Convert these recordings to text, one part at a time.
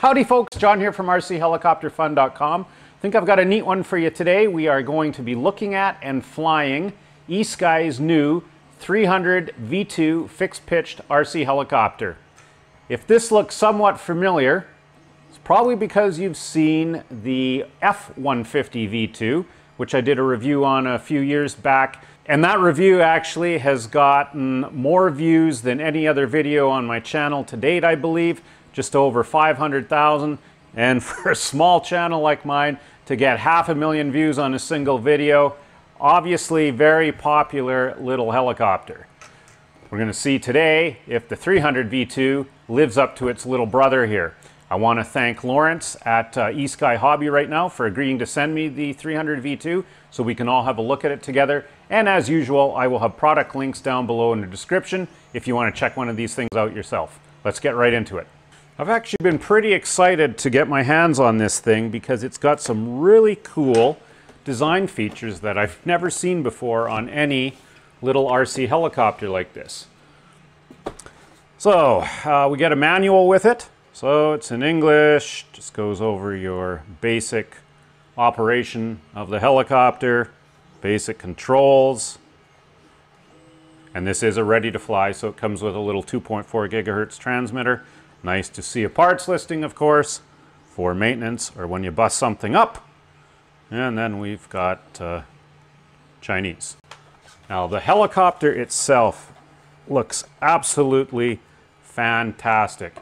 Howdy folks, John here from rchelicopterfun.com. I think I've got a neat one for you today. We are going to be looking at and flying eSky's new 300 V2 fixed-pitched RC helicopter. If this looks somewhat familiar, it's probably because you've seen the F-150 V2, which I did a review on a few years back. And that review actually has gotten more views than any other video on my channel to date, I believe. Just over 500,000. And for a small channel like mine, to get 500,000 views on a single video, obviously very popular little helicopter. We're going to see today if the 300 V2 lives up to its little brother here. I want to thank Lawrence at eSky Hobby right now for agreeing to send me the 300 V2 so we can all have a look at it together. And as usual, I will have product links down below in the description if you want to check one of these things out yourself. Let's get right into it. I've actually been pretty excited to get my hands on this thing because it's got some really cool design features that I've never seen before on any little RC helicopter like this. So we get a manual with it. So it's in English, just goes over your basic operation of the helicopter, basic controls. And this is a ready to fly, so it comes with a little 2.4 gigahertz transmitter. Nice to see a parts listing, of course, for maintenance or when you bust something up. And then we've got Chinese. Now the helicopter itself looks absolutely fantastic.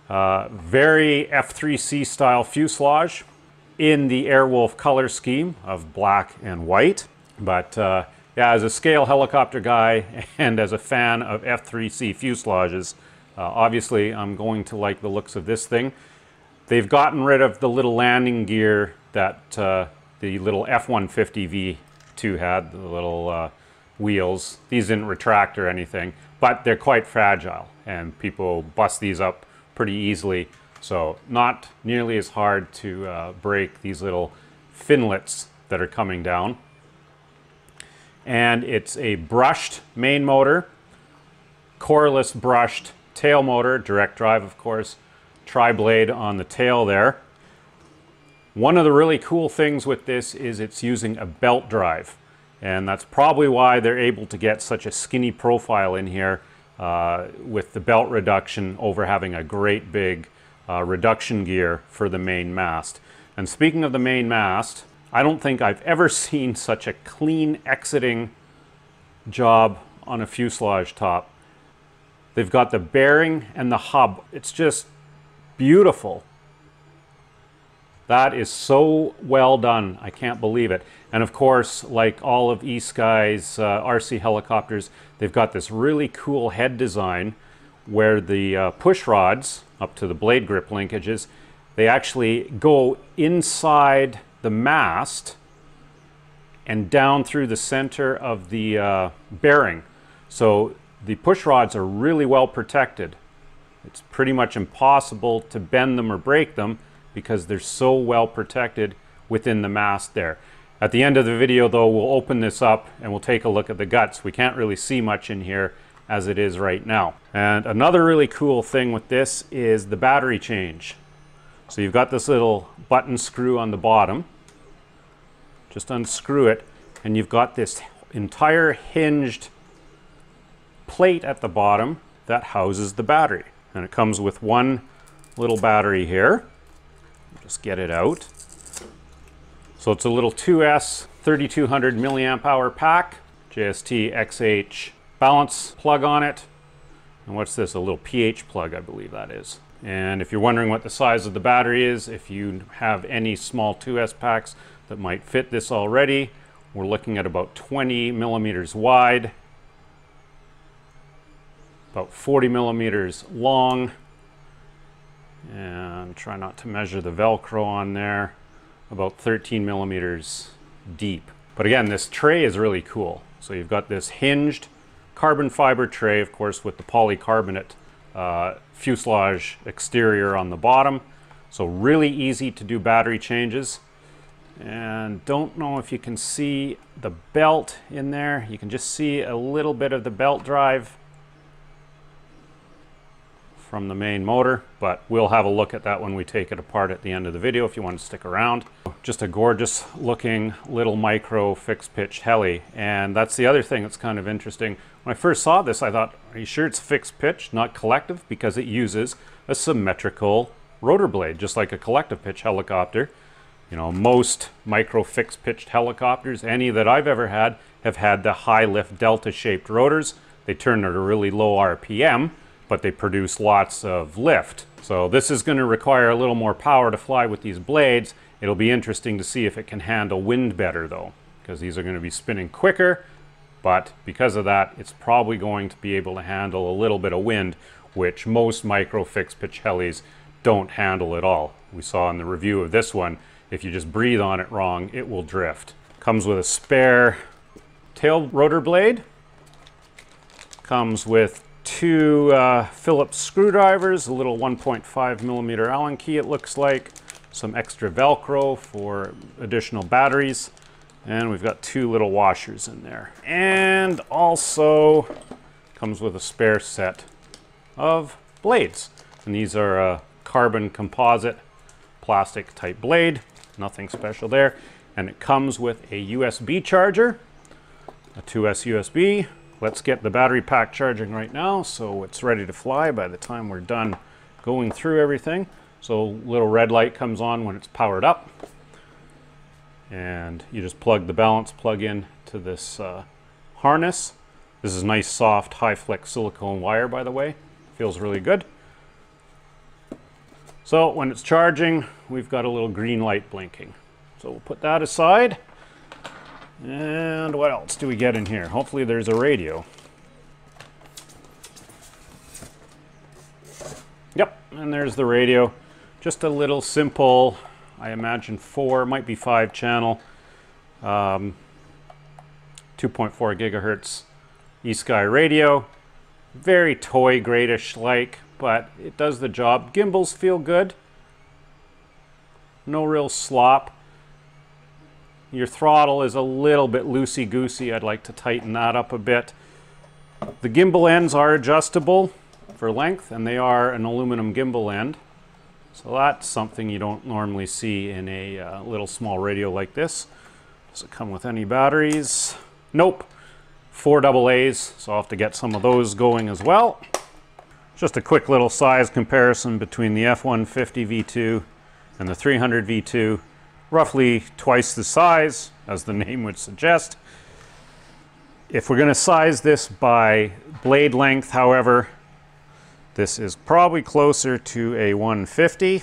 Very F3C style fuselage in the Airwolf color scheme of black and white. But yeah, as a scale helicopter guy and as a fan of F3C fuselages, obviously I'm going to like the looks of this thing. They've gotten rid of the little landing gear that the little F-150 V2 had, the little wheels. These didn't retract or anything, but they're quite fragile and people bust these up pretty easily. So not nearly as hard to break these little finlets that are coming down. And it's a brushed main motor, coreless brushed tail motor, direct drive of course, tri-blade on the tail there. One of the really cool things with this is it's using a belt drive, and that's probably why they're able to get such a skinny profile in here with the belt reduction over having a great big reduction gear for the main mast. And speaking of the main mast, I don't think I've ever seen such a clean exiting job on a fuselage top. They've got the bearing and the hub. It's just beautiful. That is so well done. I can't believe it. And of course, like all of eSky's RC helicopters, they've got this really cool head design where the push rods up to the blade grip linkages, they actually go inside the mast and down through the center of the bearing. So the push rods are really well protected. It's pretty much impossible to bend them or break them because they're so well protected within the mast there. At the end of the video though, we'll open this up and we'll take a look at the guts. We can't really see much in here as it is right now. And another really cool thing with this is the battery change. So you've got this little button screw on the bottom. Just unscrew it and you've got this entire hinged plate at the bottom that houses the battery. And it comes with one little battery here. Just get it out. So it's a little 2S 3200 milliamp hour pack, JST XH balance plug on it. And what's this? A little pH plug, I believe that is. And if you're wondering what the size of the battery is, if you have any small 2S packs that might fit this already, we're looking at about 20 millimeters wide, about 40 millimeters long, and try not to measure the Velcro on there, about 13 millimeters deep. But again, this tray is really cool. So you've got this hinged carbon fiber tray, of course, with the polycarbonate fuselage exterior on the bottom. So really easy to do battery changes. And don't know if you can see the belt in there. You can just see a little bit of the belt drive from the main motor, but we'll have a look at that when we take it apart at the end of the video if you want to stick around. Just a gorgeous looking little micro fixed pitch heli, and that's the other thing that's kind of interesting. When I first saw this, I thought, are you sure it's fixed pitch, not collective? Because it uses a symmetrical rotor blade, just like a collective pitch helicopter. You know, most micro fixed pitched helicopters, any that I've ever had, have had the high lift delta shaped rotors. They turn at a really low RPM, but they produce lots of lift. So this is going to require a little more power to fly with these blades. It'll be interesting to see if it can handle wind better though, because these are going to be spinning quicker, but because of that, it's probably going to be able to handle a little bit of wind, which most micro fixed pitch helis don't handle at all. We saw in the review of this one, if you just breathe on it wrong, it will drift. Comes with a spare tail rotor blade. Comes with two Phillips screwdrivers, a little 1.5 millimeter Allen key it looks like, some extra Velcro for additional batteries, and we've got two little washers in there. And also comes with a spare set of blades. And these are a carbon composite plastic type blade, nothing special there. And it comes with a USB charger, a 2S USB. Let's get the battery pack charging right now so it's ready to fly by the time we're done going through everything. So little red light comes on when it's powered up. And you just plug the balance plug in to this harness. This is nice soft high flex silicone wire, by the way. Feels really good. So when it's charging, we've got a little green light blinking. So we'll put that aside. And what else do we get in here? Hopefully there's a radio. Yep, and there's the radio. Just a little simple, I imagine 4, might be 5 channel, 2.4 gigahertz eSky radio. Very toy gradish like, but it does the job. Gimbals feel good. No real slop. Your throttle is a little bit loosey-goosey. I'd like to tighten that up a bit. The gimbal ends are adjustable for length, and they are an aluminum gimbal end. So that's something you don't normally see in a little small radio like this. Does it come with any batteries? Nope. 4 AA's, so I'll have to get some of those going as well. Just a quick little size comparison between the F-150 V2 and the 300 V2. Roughly twice the size, as the name would suggest. If we're going to size this by blade length, however, this is probably closer to a 150.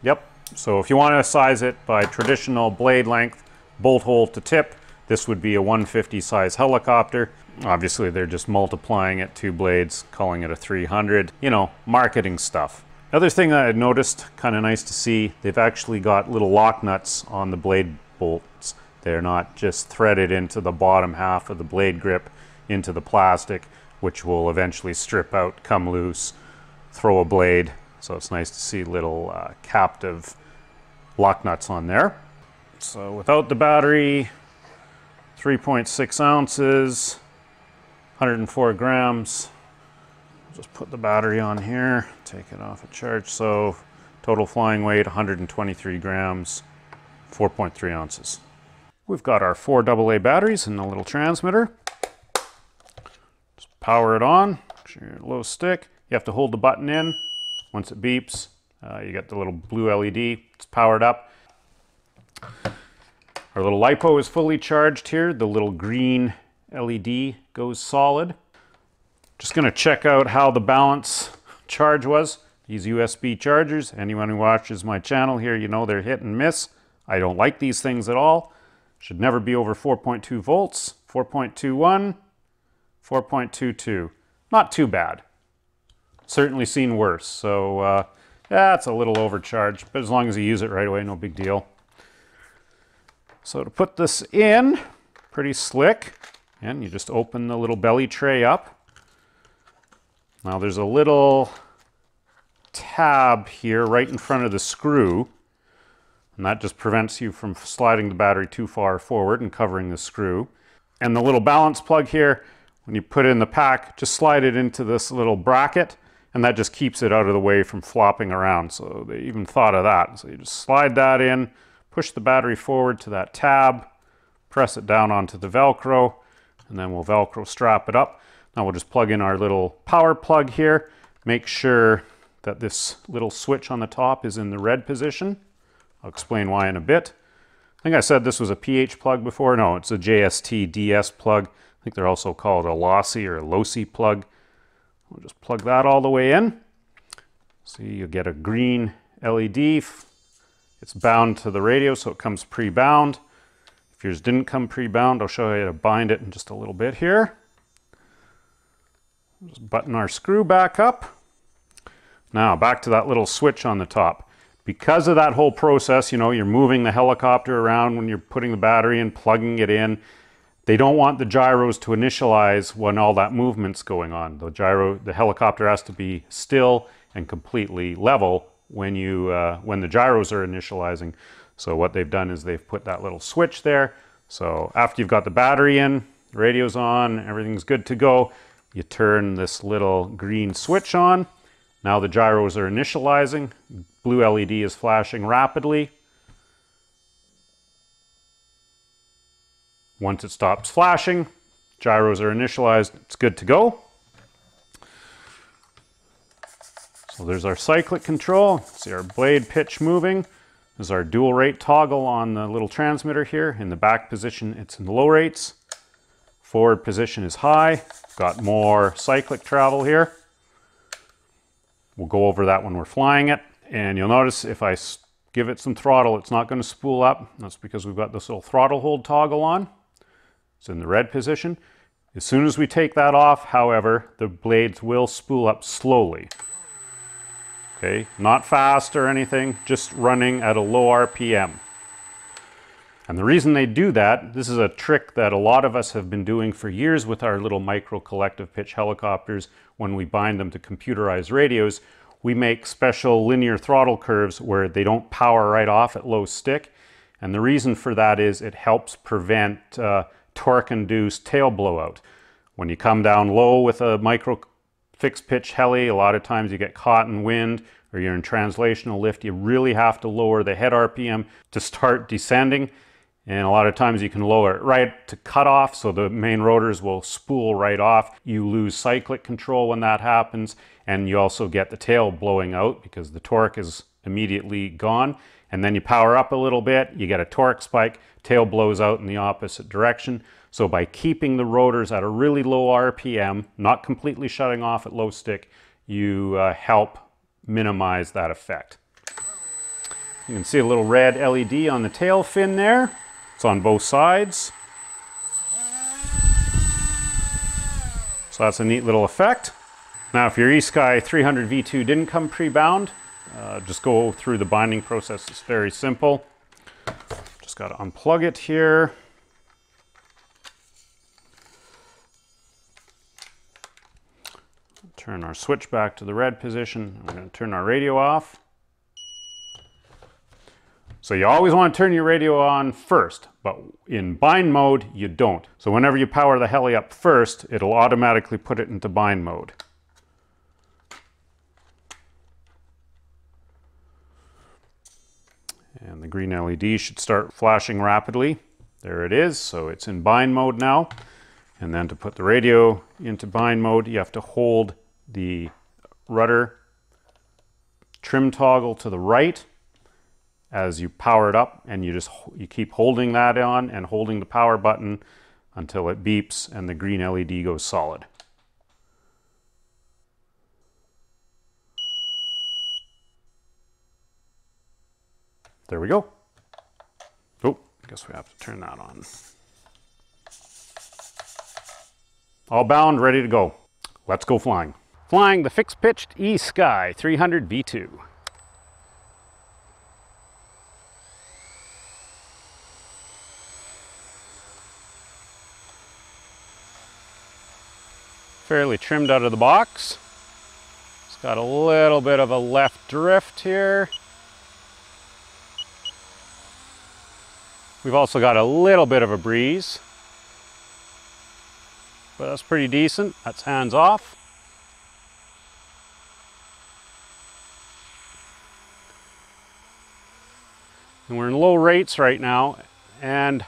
Yep, so if you want to size it by traditional blade length, bolt hole to tip, this would be a 150 size helicopter. Obviously, they're just multiplying it 2 blades, calling it a 300. You know, marketing stuff. Other thing that I noticed, kind of nice to see, they've actually got little lock nuts on the blade bolts. They're not just threaded into the bottom half of the blade grip into the plastic, which will eventually strip out, come loose, throw a blade. So it's nice to see little captive lock nuts on there. So without the battery, 3.6 ounces, 104 grams. Just put the battery on here, take it off a charge. So total flying weight, 123 grams, 4.3 ounces. We've got our 4 AA batteries in the little transmitter. Just power it on, make sure you're low stick. You have to hold the button in. Once it beeps, you get the little blue LED, it's powered up. Our little LiPo is fully charged here. The little green LED goes solid. Just going to check out how the balance charge was. These USB chargers, anyone who watches my channel here, you know they're hit and miss. I don't like these things at all. Should never be over 4.2 volts, 4.21, 4.22. Not too bad. Certainly seen worse. So yeah, it's a little overcharged, but as long as you use it right away, no big deal. So to put this in, pretty slick. And you just open the little belly tray up. Now there's a little tab here right in front of the screw, and that just prevents you from sliding the battery too far forward and covering the screw. And the little balance plug here, when you put it in the pack, just slide it into this little bracket. and that just keeps it out of the way from flopping around. So they even thought of that. So you just slide that in, push the battery forward to that tab, press it down onto the Velcro, and then we'll Velcro strap it up. Now we'll just plug in our little power plug here. Make sure that this little switch on the top is in the red position. I'll explain why in a bit. I think I said this was a PH plug before. No, it's a JST DS plug. I think they're also called a lossy or a lossy plug. We'll just plug that all the way in. See, you'll get a green LED. It's bound to the radio, so it comes pre-bound. If yours didn't come pre-bound, I'll show you how to bind it in just a little bit here. Just button our screw back up. Now, back to that little switch on the top. Because of that whole process, you know, you're moving the helicopter around when you're putting the battery in, plugging it in. They don't want the gyros to initialize when all that movement's going on. The helicopter has to be still and completely level when the gyros are initializing. So what they've done is they've put that little switch there. So after you've got the battery in, the radio's on, everything's good to go, you turn this little green switch on. Now the gyros are initializing. Blue LED is flashing rapidly. Once it stops flashing, gyros are initialized, it's good to go. So there's our cyclic control. See our blade pitch moving. There's our dual rate toggle on the little transmitter here. In the back position, it's in low rates. Forward position is high. Got more cyclic travel here. We'll go over that when we're flying it. And you'll notice if I give it some throttle, it's not going to spool up. That's because we've got this little throttle hold toggle on. It's in the red position. As soon as we take that off, however, the blades will spool up slowly. Okay, not fast or anything, just running at a low RPM. And the reason they do that, this is a trick that a lot of us have been doing for years with our little micro collective pitch helicopters. When we bind them to computerized radios, we make special linear throttle curves where they don't power right off at low stick. And the reason for that is it helps prevent torque-induced tail blowout. When you come down low with a micro fixed pitch heli, a lot of times you get caught in wind or you're in translational lift. You really have to lower the head RPM to start descending. And a lot of times you can lower it right to cut off, so the main rotors will spool right off. You lose cyclic control when that happens, and you also get the tail blowing out because the torque is immediately gone. And then you power up a little bit, you get a torque spike, tail blows out in the opposite direction. So by keeping the rotors at a really low RPM, not completely shutting off at low stick, you help minimize that effect. You can see a little red LED on the tail fin there. It's on both sides. So that's a neat little effect. Now if your eSky 300 V2 didn't come pre-bound, just go through the binding process. It's very simple. Just got to unplug it here. Turn our switch back to the red position. We're going to turn our radio off. So you always want to turn your radio on first, but in bind mode, you don't. So whenever you power the heli up first, it'll automatically put it into bind mode. And the green LED should start flashing rapidly. There it is, so it's in bind mode now. And then to put the radio into bind mode, you have to hold the rudder trim toggle to the right as you power it up, and you keep holding that on and holding the power button until it beeps and the green LED goes solid. There we go. Oh, I guess we have to turn that on. All bound, ready to go. Let's go flying. Flying the fixed pitched eSky 300 V2. Fairly trimmed out of the box. It's got a little bit of a left drift here. We've also got a little bit of a breeze, but that's pretty decent. That's hands off. And we're in low rates right now, and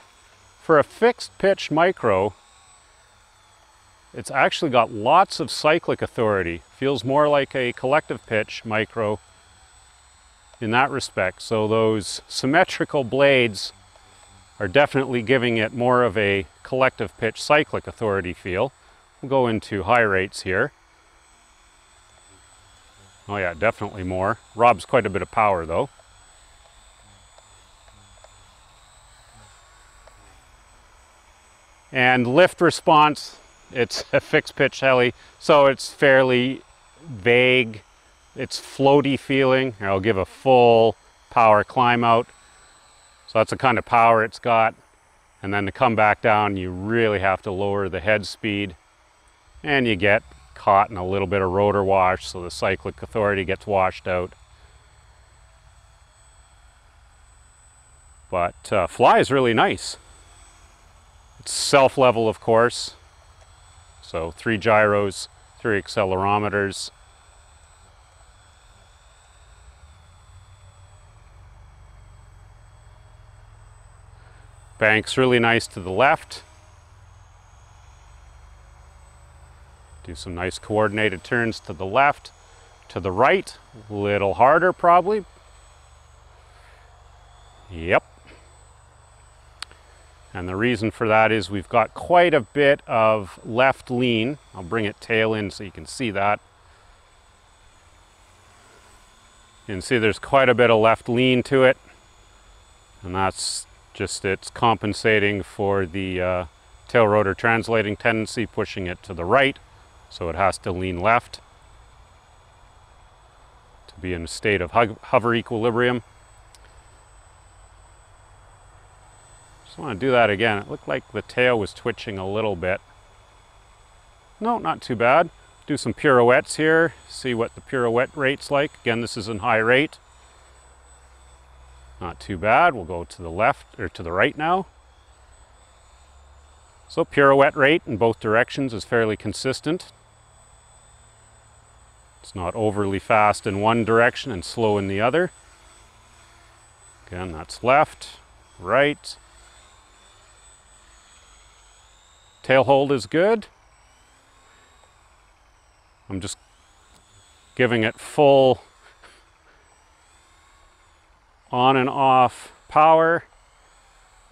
for a fixed pitch micro, it's actually got lots of cyclic authority. Feels more like a collective pitch micro in that respect. So those symmetrical blades are definitely giving it more of a collective pitch cyclic authority feel. We'll go into high rates here. Oh yeah, definitely more. Robs quite a bit of power though. And lift response, it's a fixed pitch heli, so it's fairly vague. It's floaty feeling. I'll give a full power climb out. So that's the kind of power it's got. And then to come back down, you really have to lower the head speed. And you get caught in a little bit of rotor wash, so the cyclic authority gets washed out. But flies really nice. It's self-level, of course. So 3 gyros, 3 accelerometers. Bank's really nice to the left. Do some nice coordinated turns to the left, to the right, a little harder probably. Yep. And the reason for that is we've got quite a bit of left lean. I'll bring it tail in so you can see that. You can see there's quite a bit of left lean to it. And that's just it's compensating for the tail rotor translating tendency, pushing it to the right. So it has to lean left to be in a state of hover equilibrium. Just want to do that again. It looked like the tail was twitching a little bit. No, not too bad. Do some pirouettes here, see what the pirouette rate's like. Again, this is in high rate. Not too bad. We'll go to the left, or to the right now. So pirouette rate in both directions is fairly consistent. It's not overly fast in one direction and slow in the other. Again, that's left, right. Tail hold is good. I'm just giving it full on and off power,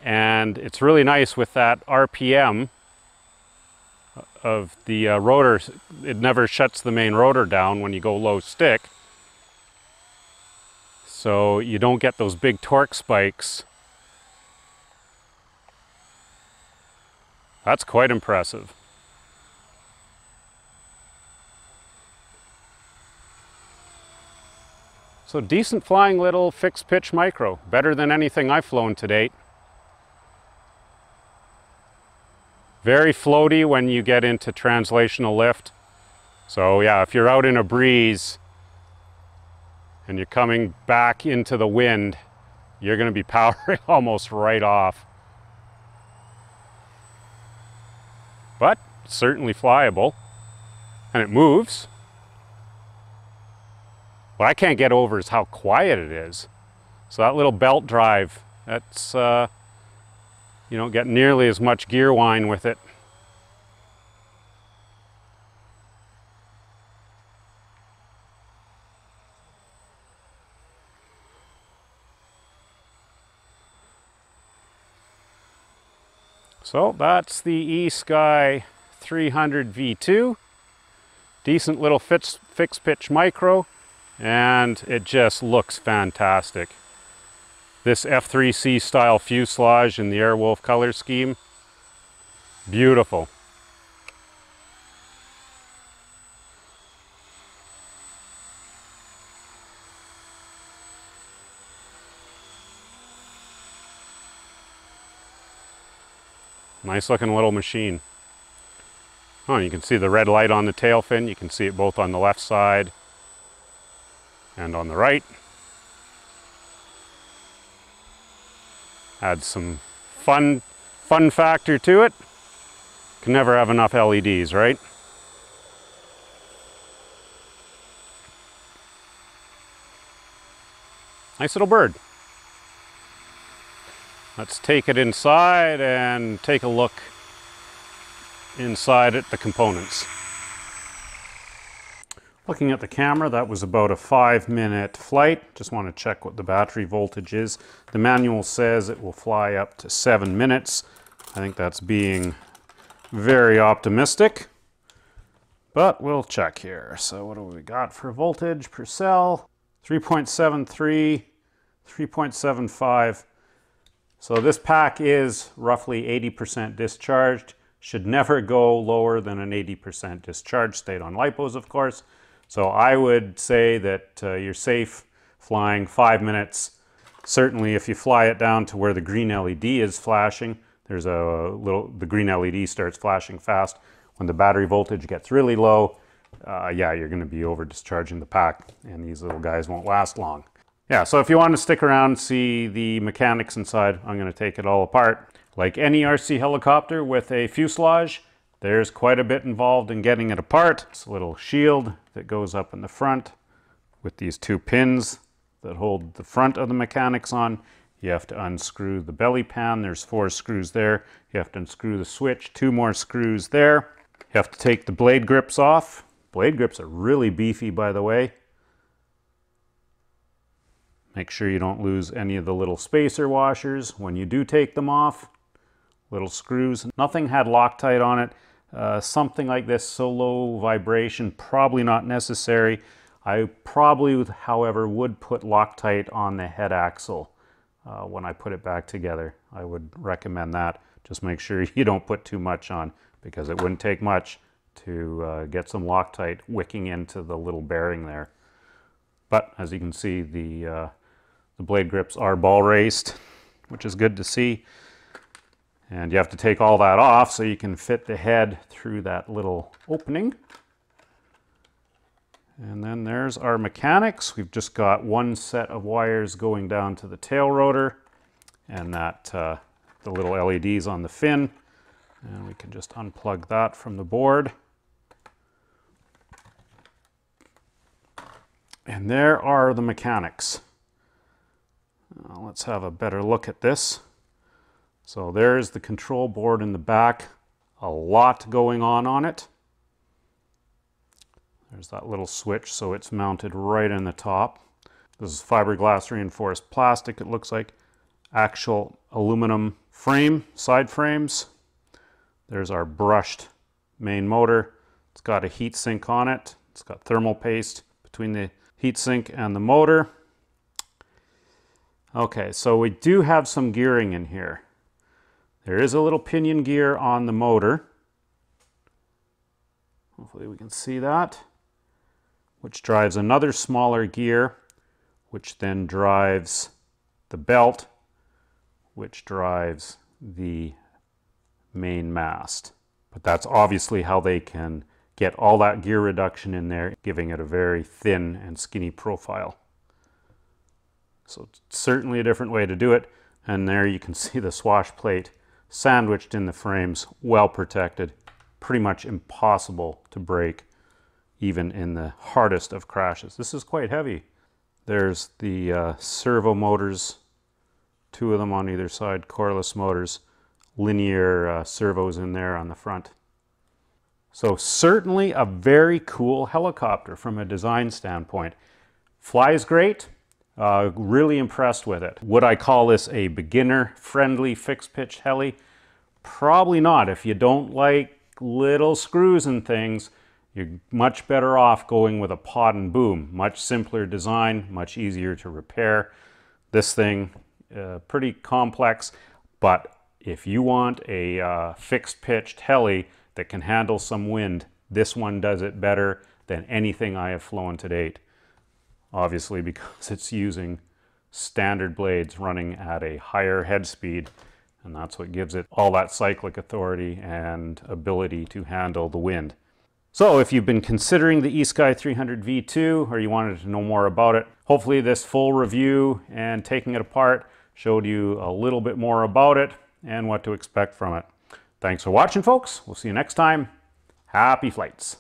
and it's really nice with that RPM of the rotor. It never shuts the main rotor down when you go low stick, so you don't get those big torque spikes. That's quite impressive. So decent flying little fixed pitch micro, better than anything I've flown to date. Very floaty when you get into translational lift. So yeah, if you're out in a breeze and you're coming back into the wind, you're going to be powering almost right off. But certainly flyable, and it moves. What I can't get over is how quiet it is. So that little belt drive, that's, you don't get nearly as much gear whine with it. So that's the eSky 300 V2. Decent little fixed pitch micro. And it just looks fantastic. This F3C style fuselage in the Airwolf color scheme, beautiful. Nice looking little machine. Oh, you can see the red light on the tail fin. You can see it both on the left side and on the right. Adds some fun factor to it. Can never have enough LEDs, right? Nice little bird. Let's take it inside and take a look inside at the components. Looking at the camera, that was about a 5-minute flight. Just want to check what the battery voltage is. The manual says it will fly up to 7 minutes. I think that's being very optimistic, but we'll check here. So what do we got for voltage per cell? 3.73, 3.75. So this pack is roughly 80% discharged. Should never go lower than an 80% discharge state on lipos, of course. So I would say that you're safe flying 5 minutes. Certainly if you fly it down to where the green LED is flashing, there's the green LED starts flashing fast. When the battery voltage gets really low, yeah, you're going to be over discharging the pack, and these little guys won't last long. Yeah, so if you want to stick around and see the mechanics inside, I'm going to take it all apart. Like any RC helicopter with a fuselage, there's quite a bit involved in getting it apart. It's a little shield that goes up in the front with these 2 pins that hold the front of the mechanics on. You have to unscrew the belly pan. There's 4 screws there. You have to unscrew the switch, 2 more screws there. You have to take the blade grips off. Blade grips are really beefy, by the way. Make sure you don't lose any of the little spacer washers when you do take them off. Little screws. Nothing had Loctite on it. Something like this, so low vibration, probably not necessary. I probably, however, would put Loctite on the head axle when I put it back together. I would recommend that. Just make sure you don't put too much on, because it wouldn't take much to get some Loctite wicking into the little bearing there. But as you can see, the blade grips are ball raced, which is good to see. And you have to take all that off so you can fit the head through that little opening. And then there's our mechanics. We've just got 1 set of wires going down to the tail rotor, and that the little LEDs on the fin. And we can just unplug that from the board. And there are the mechanics. Let's have a better look at this. So there's the control board in the back. A lot going on it. There's that little switch, so it's mounted right in the top. This is fiberglass reinforced plastic, it looks like. Actual aluminum frame, side frames. There's our brushed main motor. It's got a heat sink on it. It's got thermal paste between the heat sink and the motor. Okay, so we do have some gearing in here. There is a little pinion gear on the motor. Hopefully we can see that. Which drives another smaller gear, which then drives the belt, which drives the main mast. But that's obviously how they can get all that gear reduction in there, giving it a very thin and skinny profile. So it's certainly a different way to do it. And there you can see the swash plate sandwiched in the frames, well protected, pretty much impossible to break even in the hardest of crashes. This is quite heavy. There's the servo motors, 2 of them on either side, coreless motors, linear servos in there on the front. So certainly a very cool helicopter from a design standpoint. Flies great. Really impressed with it. Would I call this a beginner-friendly fixed-pitch heli? Probably not. If you don't like little screws and things, you're much better off going with a pod and boom. Much simpler design, much easier to repair. This thing, pretty complex, but if you want a fixed-pitched heli that can handle some wind, this one does it better than anything I have flown to date. Obviously, because it's using standard blades running at a higher head speed, and that's what gives it all that cyclic authority and ability to handle the wind. So if you've been considering the eSky 300 V2, or you wanted to know more about it, hopefully this full review and taking it apart showed you a little bit more about it and what to expect from it. Thanks for watching, folks. We'll see you next time. Happy flights.